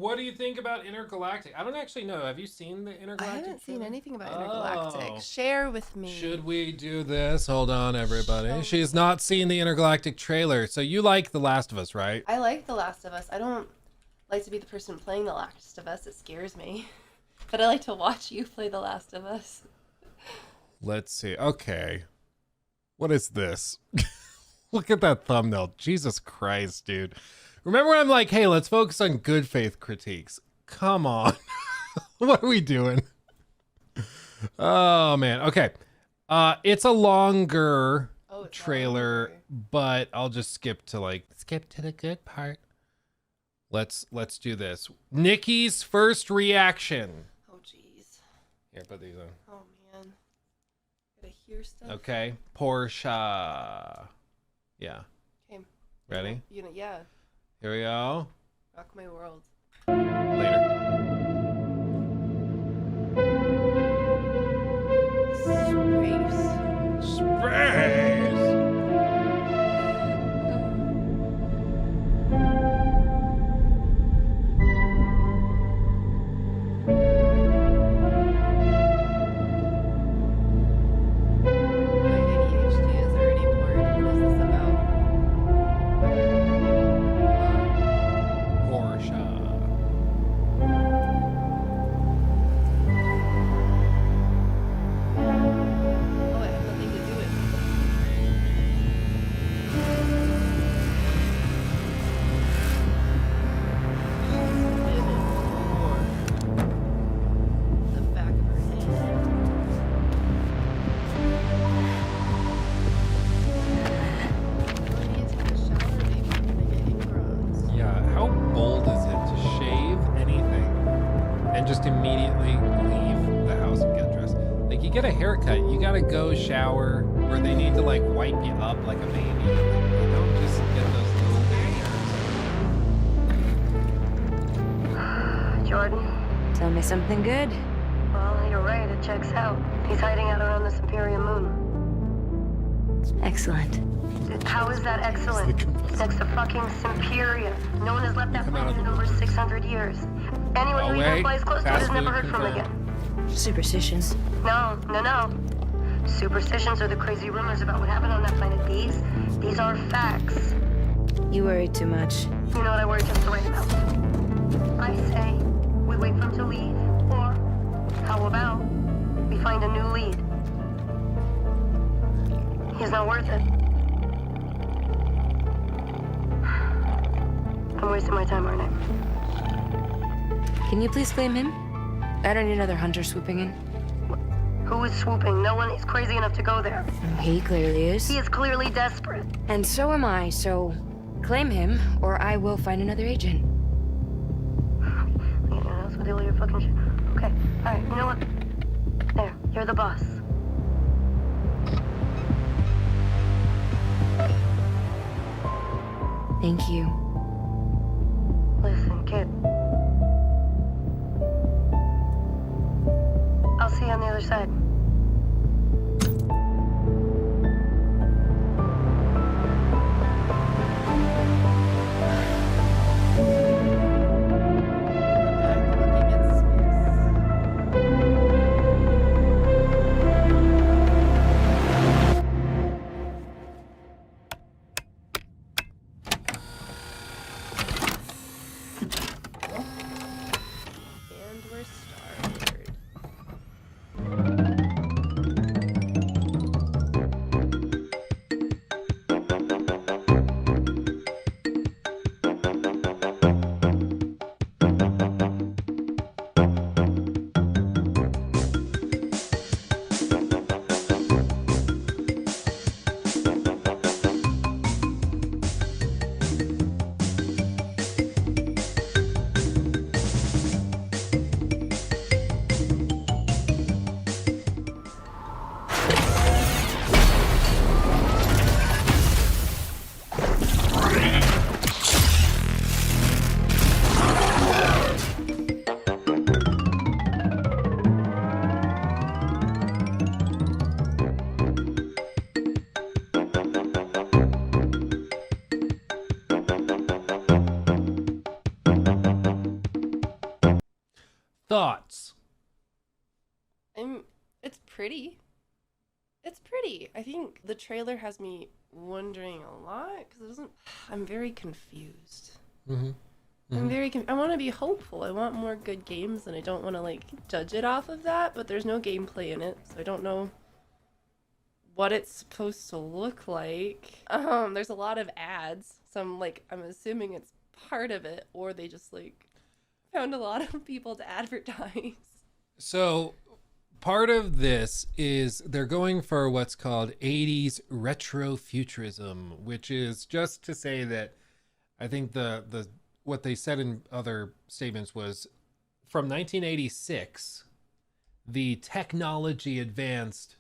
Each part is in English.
what do you think about Intergalactic? I don't actually know. Have you seen the I Intergalactic haven't seen trailer? anything about Intergalactic. Oh. Share with me. Should we do this? Hold on, everybody. Show She's me. not seen the Intergalactic trailer. So you like The Last of Us, right? I like The Last of Us. I don't like to be the person playing The Last of Us. It scares me. But I like to watch you play The Last of Us. Let's see. Okay. What is this? Look at that thumbnail. Jesus Christ, dude. Remember when I'm like, hey, let's focus on good faith critiques. Come on. What are we doing? Oh, man. Okay. It's a longer trailer, but I'll just skip to the good part. Let's do this. Nikki's first reaction. Oh, jeez. Here, put these on. Oh, man. Gotta hear stuff. Okay. Portia. Yeah. Okay. Ready? Yeah. Here we go. Rock my world. Later. Space. My ADHD is already bored. What is this about? Portia. Oh, I have nothing to do with it. The back of her head. I need to take a shower, maybe. I'm gonna get ingrowns. Yeah, how bold is it to shave anything and just immediately leave the house and get dressed? Like, you get a haircut, you gotta go shower, or they need to like wipe you up like a baby. You don't just get those little hairs. Jordan, Tell me something good. well, you're right, it checks out. He's hiding out around the Superior Moon. Excellent. How is that excellent? It's next to fucking Superior. No one has left that Come out of planet in the over woods. 600 years. Anyone Oh, who even wait. flies close to it Fast has never food heard from confirmed. again. Superstitions. No. Superstitions are the crazy rumors about what happened on that planet. These are facts. You worry too much. You know what I worry just to write about? I say we wait for him to leave, or how about we find a new lead? He's not worth it. I'm wasting my time, aren't I? Can you please claim him? I don't need another hunter swooping in. Who is swooping? No one is crazy enough to go there. He clearly is. He is clearly desperate. And so am I, so claim him, or I will find another agent. Anyone else with all your fucking shit? Okay, alright, you know what? There, you're the boss. Thank you. Listen, kid. I'll see you on the other side. Back looking at space. And we're started. Thoughts? It's pretty. It's pretty. I think the trailer has me wondering a lot because it doesn't. I'm very confused. Mm-hmm. I want to be hopeful. I want more good games, and I don't want to like judge it off of that. But there's no gameplay in it, so I don't know what it's supposed to look like. There's a lot of ads, so I'm assuming it's part of it, or they just like found a lot of people to advertise. So part of this is they're going for what's called 80s retrofuturism, which is just to say that I think the what they said in other statements was from 1986, the technology advanced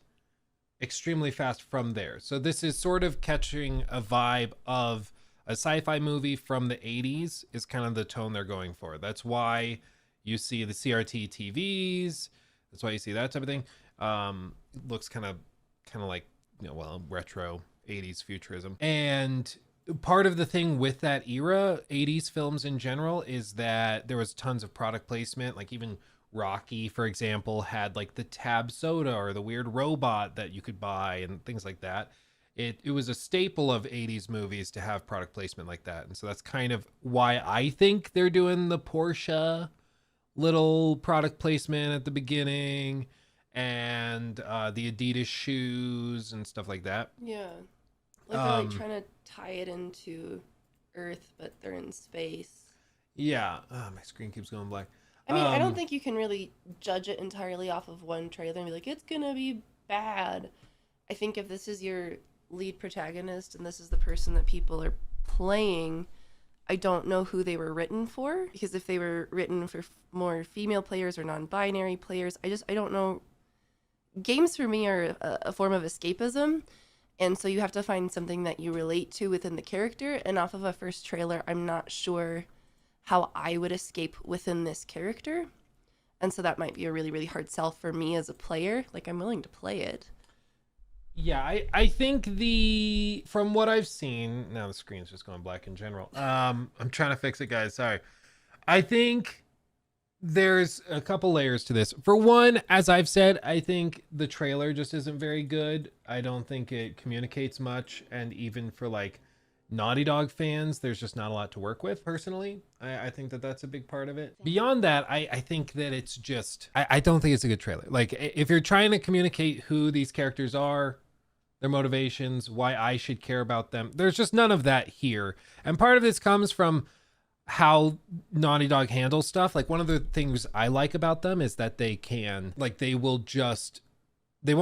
extremely fast from there. So this is sort of catching a vibe of a sci-fi movie from the 80s is kind of the tone they're going for. That's why you see the CRT TVs. That's why you see that type of thing. It looks kind of like, retro 80s futurism. And part of the thing with that era, 80s films in general, is that there was tons of product placement. Like even Rocky, for example, had like the Tab soda or the weird robot that you could buy and things like that. It was a staple of 80s movies to have product placement like that. And so that's kind of why I think they're doing the Porsche little product placement at the beginning and the Adidas shoes and stuff like that. Yeah. Like they're like trying to tie it into Earth, but they're in space. Yeah. Oh, my screen keeps going black. I mean, I don't think you can really judge it entirely off of one trailer and be like, it's gonna be bad. I think if this is your lead protagonist and this is the person that people are playing, I don't know who they were written for, because if they were written for more female players or non-binary players, I don't know. Games for me are a form of escapism, and so you have to find something that you relate to within the character, and off of a first trailer, I'm not sure how I would escape within this character, and so that might be a really, really hard sell for me as a player. Like, I'm willing to play it. Yeah, I think from what I've seen, now the screen's just going black in general. I'm trying to fix it, guys. Sorry. I think there's a couple layers to this. For one, as I've said, I think the trailer just isn't very good. I don't think it communicates much. And even for like Naughty Dog fans, there's just not a lot to work with personally. I think that's a big part of it. Beyond that, I think that it's just, I don't think it's a good trailer. Like if you're trying to communicate who these characters are, their motivations, why I should care about them, there's just none of that here. And part of this comes from how Naughty Dog handles stuff. Like one of the things I like about them is that they won't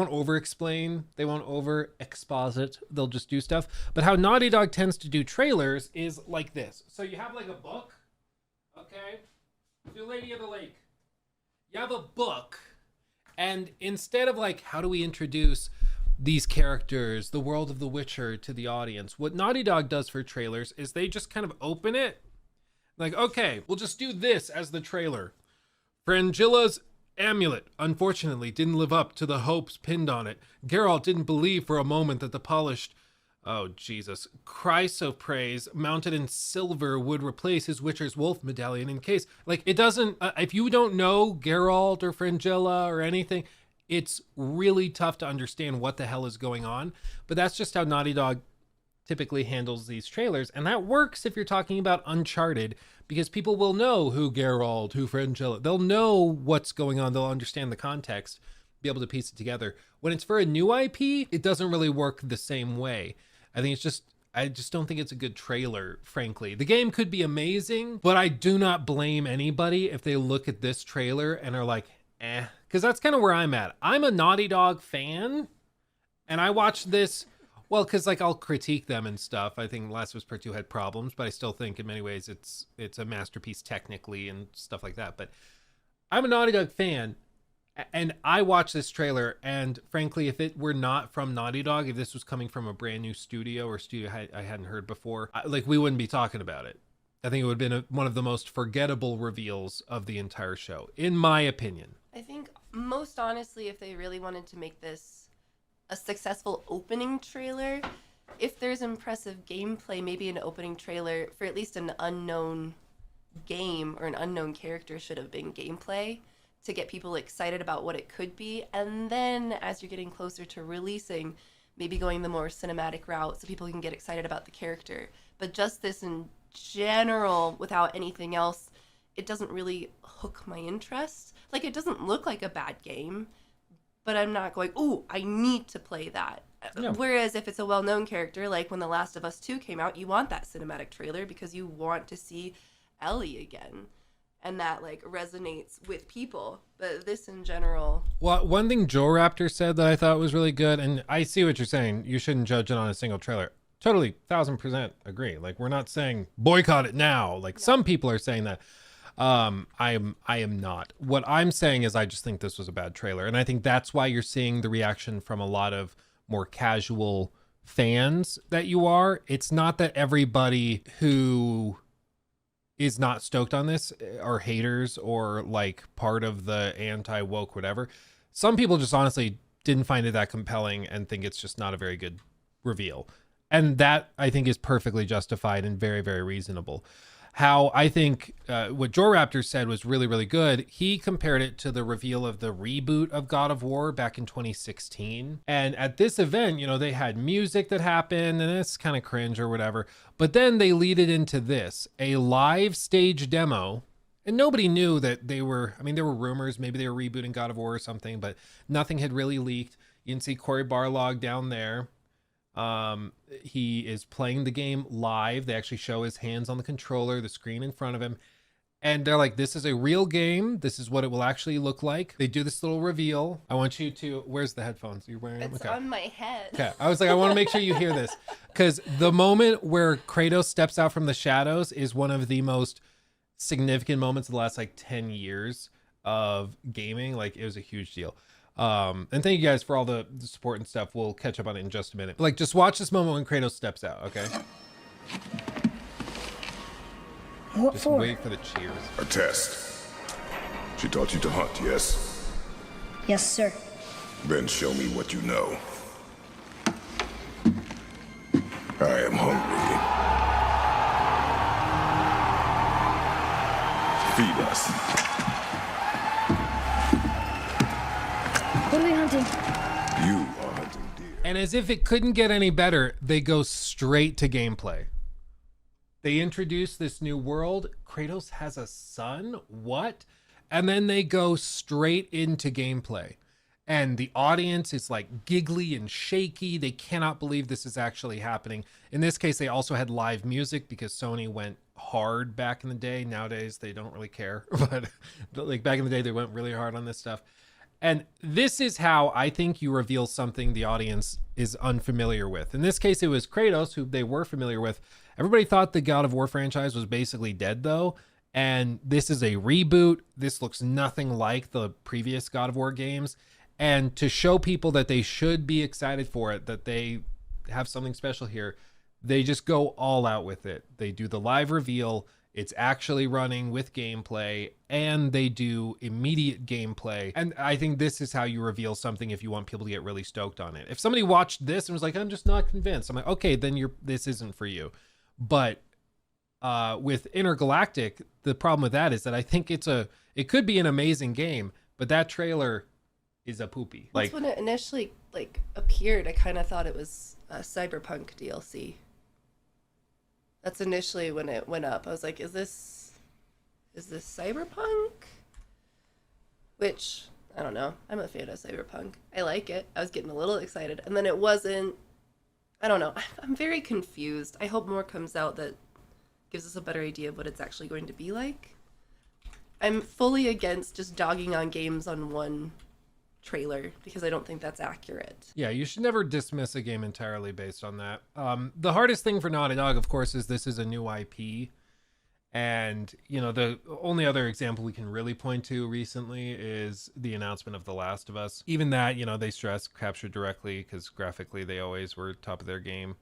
over explain, they won't over exposit, they'll just do stuff. But how Naughty Dog tends to do trailers is like this. So you have like a book, okay? The Lady of the Lake. You have a book, and instead of like, how do we introduce these characters, the world of The Witcher to the audience, what Naughty Dog does for trailers is they just kind of open it. Like, okay, we'll just do this as the trailer. Frangilla's amulet, unfortunately, didn't live up to the hopes pinned on it. Geralt didn't believe for a moment that the polished, chrysoprase mounted in silver would replace his Witcher's wolf medallion in case. Like, it doesn't, if you don't know Geralt or Frangilla or anything, it's really tough to understand what the hell is going on. But that's just how Naughty Dog typically handles these trailers. And that works if you're talking about Uncharted, because people will know who Geralt, who Frangilla, they'll know what's going on. They'll understand the context, be able to piece it together. When it's for a new IP, it doesn't really work the same way. I just don't think it's a good trailer, frankly. The game could be amazing, but I do not blame anybody if they look at this trailer and are like, eh. Because that's kind of where I'm at. I'm a Naughty Dog fan, and I watched this, well, because like I'll critique them and stuff. I think Last of Us Part 2 had problems, but I still think in many ways it's a masterpiece technically and stuff like that. But I'm a Naughty Dog fan, and I watched this trailer, and frankly, if it were not from Naughty Dog, if this was coming from a brand new studio or studio I hadn't heard before, we wouldn't be talking about it. I think it would have been one of the most forgettable reveals of the entire show, in my opinion. I think most honestly, if they really wanted to make this a successful opening trailer, if there's impressive gameplay, maybe an opening trailer for at least an unknown game or an unknown character should have been gameplay. to get people excited about what it could be. And then as you're getting closer to releasing, maybe going the more cinematic route so people can get excited about the character. But just this in general, without anything else, it doesn't really hook my interest. Like, it doesn't look like a bad game, but I'm not going, oh, I need to play that. Yeah. Whereas if it's a well-known character, like when The Last of Us 2 came out, you want that cinematic trailer because you want to see Ellie again. And that, like, resonates with people. But this in general... Well, one thing Joe Raptor said that I thought was really good, and I see what you're saying. You shouldn't judge it on a single trailer. Totally, 1000% agree. Like, we're not saying boycott it now. Like, some people are saying that. I am not. What I'm saying is I just think this was a bad trailer. And I think that's why you're seeing the reaction from a lot of more casual fans that you are. It's not that everybody who is not stoked on this are haters or like part of the anti-woke whatever. Some people just honestly didn't find it that compelling and think it's just not a very good reveal. And that I think is perfectly justified and very, very reasonable. How I think what Joe Raptor said was really, really good. He compared it to the reveal of the reboot of God of War back in 2016. And at this event, you know, they had music that happened and it's kind of cringe or whatever. But then they lead it into this, a live stage demo. And nobody knew that they were, I mean, there were rumors, maybe they were rebooting God of War or something, but nothing had really leaked. You can see Cory Barlog down there. He is playing the game live. They actually show his hands on the controller, the screen in front of him. And they're like, this is a real game. This is what it will actually look like. They do this little reveal. I want you to, where's the headphones? You're wearing them? It's okay. on my head. Okay. I was like, I want to make sure you hear this. Because the moment where Kratos steps out from the shadows is one of the most significant moments of the last like 10 years of gaming. Like, it was a huge deal. And thank you guys for all the support and stuff. We'll catch up on it in just a minute. But like, just watch this moment when Kratos steps out, okay? What Just for? wait for the cheers. A test. She taught you to hunt, yes? Yes, sir. Then show me what you know. I am hungry. Feed us. What are we hunting? You are hunting deer. And as if it couldn't get any better, they go straight to gameplay. They introduce this new world. Kratos has a son? What? And then they go straight into gameplay. And the audience is like giggly and shaky. They cannot believe this is actually happening. In this case, they also had live music because Sony went hard back in the day. Nowadays, they don't really care. But like back in the day, they went really hard on this stuff. And this is how I think you reveal something the audience is unfamiliar with. In this case, it was Kratos, who they were familiar with. Everybody thought the God of War franchise was basically dead, though. And this is a reboot. This looks nothing like the previous God of War games. And to show people that they should be excited for it, that they have something special here, they just go all out with it. They do the live reveal. It's actually running with gameplay, and they do immediate gameplay. And I think this is how you reveal something if you want people to get really stoked on it. If somebody watched this and was like, I'm just not convinced, I'm like, okay, then this isn't for you. But with Intergalactic, the problem with that is that I think it could be an amazing game, but that trailer is a poopy. That's when it initially like appeared. I kind of thought it was a Cyberpunk DLC. That's initially when it went up. I was like, is this Cyberpunk? Which, I don't know. I'm a fan of Cyberpunk. I like it. I was getting a little excited. And then it wasn't. I don't know. I'm very confused. I hope more comes out that gives us a better idea of what it's actually going to be like. I'm fully against just dogging on games on one trailer because I don't think that's accurate. Yeah, you should never dismiss a game entirely based on that. The hardest thing for Naughty Dog, of course, is this is a new IP. And, you know, the only other example we can really point to recently is the announcement of The Last of Us. Even that, you know, they stress captured directly because graphically they always were top of their game.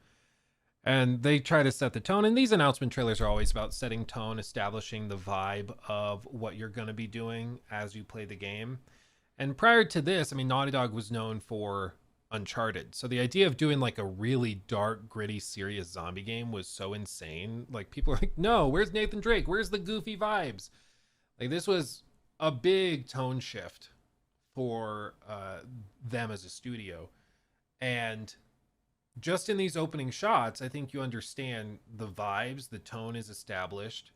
And they try to set the tone. And these announcement trailers are always about setting tone, establishing the vibe of what you're going to be doing as you play the game. And prior to this, I mean, Naughty Dog was known for Uncharted. So the idea of doing like a really dark, gritty, serious zombie game was so insane. Like people are like, no, where's Nathan Drake? Where's the goofy vibes? Like this was a big tone shift for them as a studio. And just in these opening shots, I think you understand the vibes, the tone is established,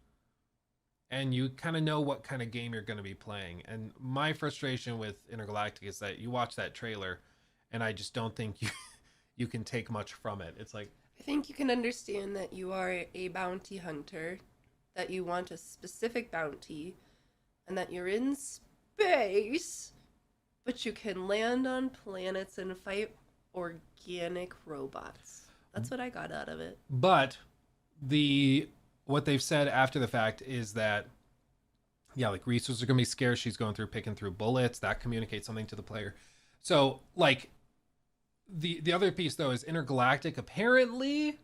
and you kind of know what kind of game you're going to be playing. And my frustration with Intergalactic is that you watch that trailer and I just don't think you can take much from it. It's like, I think you can understand that you are a bounty hunter, that you want a specific bounty, and that you're in space, but you can land on planets and fight organic robots. That's what I got out of it. but what they've said after the fact is that, yeah, like resources are going to be scarce. She's going through picking through bullets. That communicates something to the player. So like the other piece though is Intergalactic apparently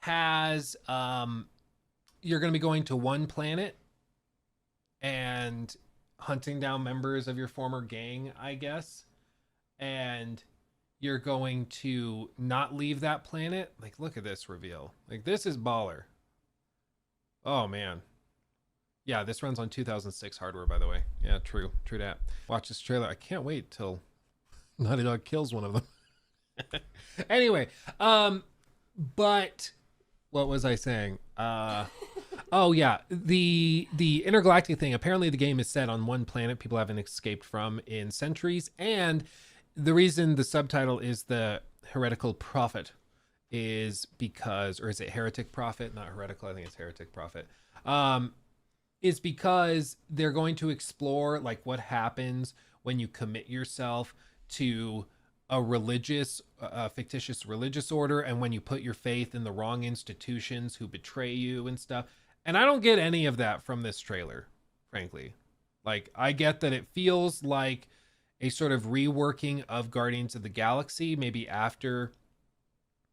has you're going to be going to one planet and hunting down members of your former gang, I guess. And you're going to not leave that planet. Like, look at this reveal. Like, this is baller. Oh, man. Yeah, this runs on 2006 hardware, by the way. Yeah, true that. Watch this trailer. I can't wait till Naughty Dog kills one of them. Anyway, but what was I saying? Oh yeah, the Intergalactic thing. Apparently, the game is set on one planet people haven't escaped from in centuries, and the reason the subtitle is the heretical prophet is because, or is it heretic prophet? Not heretical. I think it's heretic prophet. Is because they're going to explore like what happens when you commit yourself to a fictitious religious order, and when you put your faith in the wrong institutions who betray you and stuff. And I don't get any of that from this trailer, frankly. Like, I get that it feels like a sort of reworking of Guardians of the Galaxy, maybe after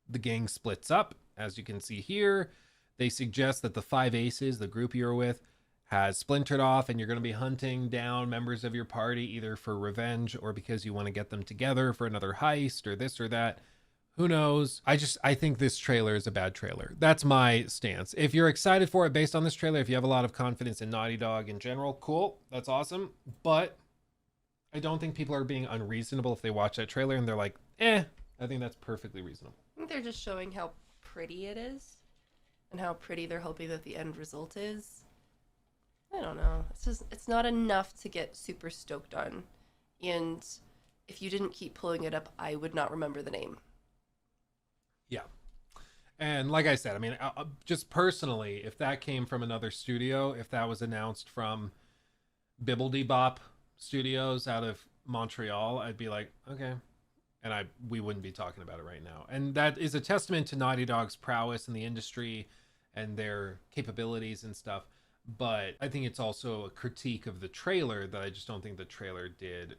the gang splits up. As you can see here, they suggest that the Five Aces, the group you're with, has splintered off, and you're going to be hunting down members of your party either for revenge or because you want to get them together for another heist or this or that. Who knows? I think this trailer is a bad trailer. That's my stance. If you're excited for it based on this trailer, if you have a lot of confidence in Naughty Dog in general, cool. That's awesome. But I don't think people are being unreasonable if they watch that trailer and they're like, I think that's perfectly reasonable. I think they're just showing how pretty it is and how pretty they're hoping that the end result is. I don't know. It's not enough to get super stoked on. And if you didn't keep pulling it up, I would not remember the name. Yeah. And like I said, I mean, just personally, if that came from another studio, if that was announced from Bibbledy Studios out of Montreal, I'd be like, okay. And we wouldn't be talking about it right now. And that is a testament to Naughty Dog's prowess in the industry and their capabilities and stuff. But I think it's also a critique of the trailer that I just don't think the trailer did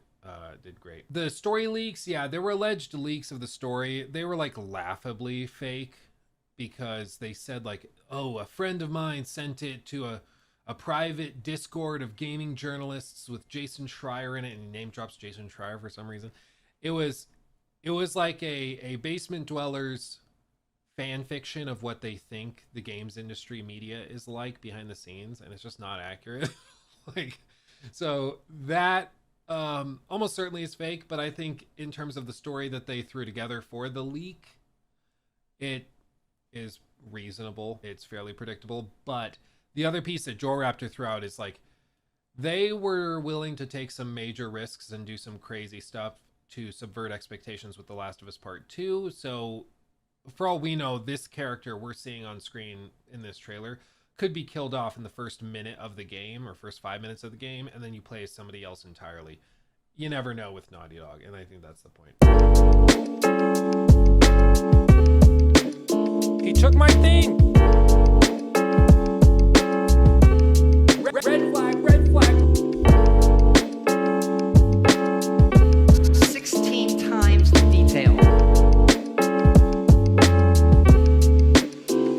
great. The story leaks, yeah, there were alleged leaks of the story. They were like laughably fake because they said like, oh, a friend of mine sent it to a private Discord of gaming journalists with Jason Schreier in it, and he name drops Jason Schreier for some reason. It was like a basement dwellers fan fiction of what they think the games industry media is like behind the scenes, and it's just not accurate. Like, so that almost certainly is fake, but I think in terms of the story that they threw together for the leak, it is reasonable. It's fairly predictable. But the other piece that Joel Raptor threw out is like, they were willing to take some major risks and do some crazy stuff to subvert expectations with The Last of Us Part 2. So for all we know, this character we're seeing on screen in this trailer could be killed off in the first minute of the game or first 5 minutes of the game, and then you play as somebody else entirely. You never know with Naughty Dog, and I think that's the point. He took my thing!